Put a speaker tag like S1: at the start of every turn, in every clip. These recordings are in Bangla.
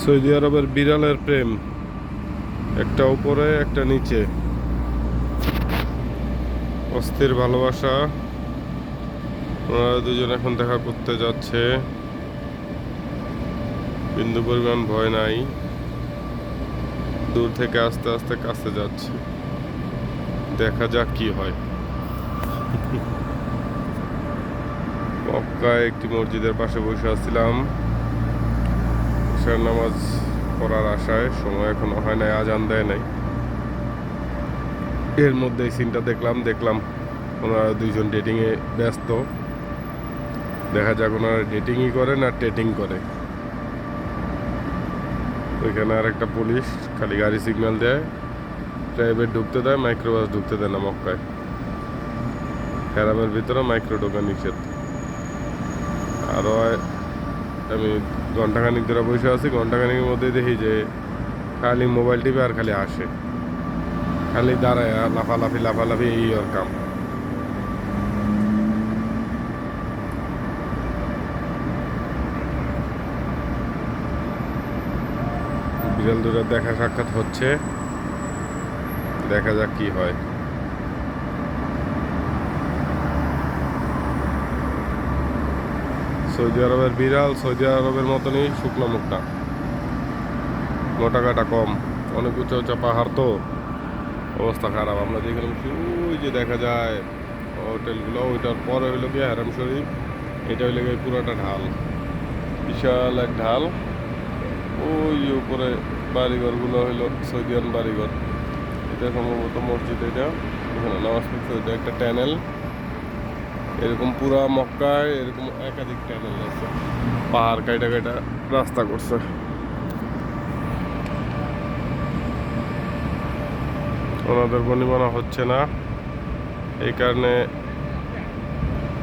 S1: সৌদি আরবের বিড়ালের প্রেম, একটা উপরে একটা নিচে, অস্থির ভালোবাসা। ওনারা দুজন এখন দেখা করতে যাচ্ছে, বিন্দু পরিমাণ ভয় নাই, দূর থেকে আস্তে আস্তে কাছে যাচ্ছে। দেখা যাক কি হয়। মক্কায় একটি মসজিদের পাশে বসে আছিলাম ঈশার নামাজ পড়ার আশায়। সময় এখনো হয় নাই, আজান দেয় নাই। এর মধ্যে এই সিনটা দেখলাম ওনারা দুইজন ডেটিংয়ে ব্যস্ত। দেখা যাক ওনারা ডেটিংই করে না টেটিং করে। ওইখানে আর একটা পুলিশ খালি গাড়ি সিগন্যাল দেয়, প্রাইভেট ঢুকতে দেয়, মাইক্রোবাস ঢুকতে দেয় না মক্কায়। হ্যারামের ভিতরে মাইক্রো ঢোকা নিষেধ। আরও আমি ঘন্টাখানিক ধরে বসে আছি, ঘন্টাখানিকের মধ্যে দেখি যে খালি মোবাইল টিপে আর খালি আসে, খালি দাঁড়ায় লাফালাফি এই ওর কাম। বিড়াল দুটো দেখা সাক্ষাৎ হচ্ছে, দেখা যাক কি হয়। সৌদি আরবের বিড়াল সৌদি আরবের মতনই শুকনো মুখটা, মোটা কাটা কম, অনেক উঁচা উঁচা পাহাড় তো অবস্থা খারাপ। আমরা যেখানে ওই যে দেখা যায় হোটেলগুলো, ওইটার পরে হইলো গিয়ে হারাম শরীফ। এটা হইলো গিয়ে পুরোটা ঢাল, বিশাল এক ঢাল। ওই উপরে বাড়িঘরগুলো হইলো সৌদিয়ান বাড়িঘর। এটা সম্ভবত মসজিদ, এটা এখানে নামাজ পড়ছে। এটা একটা ট্যানেল, এরকম পুরা মক্কায় এরকম একাধিক ট্যানেল আছে, পাহাড় কাইটা কাইটা রাস্তা করছে। ওনাদের বনিবনা হচ্ছে না, এই কারণে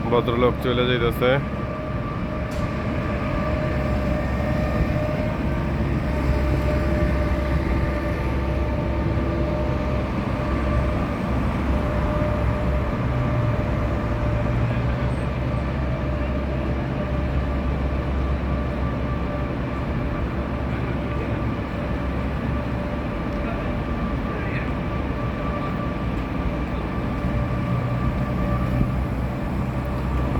S1: ভদ্রলোক চলে যাইতেছে।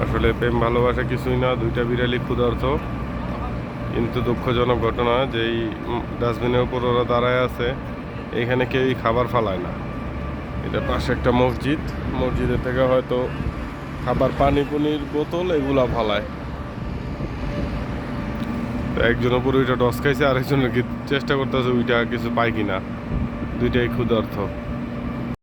S1: আসলে প্রেম ভালোবাসা কিছুই না, দুইটা বিড়ালি ক্ষুধার্ত। কিন্তু দুঃখজনক ঘটনা যে এই ডাস্টবিনের উপর ওরা দাঁড়ায় আছে, এখানে কেউই খাবার ফালায় না। এটা পাশে একটা মসজিদ, মসজিদের থেকে হয়তো খাবার পানির বোতল এগুলা ফালায়। তো একজন উপরে ওইটা ডস খাইছে, আরেকজন চেষ্টা করতেছে ওইটা কিছু পায় কিনা। দুইটাই ক্ষুধার্ত।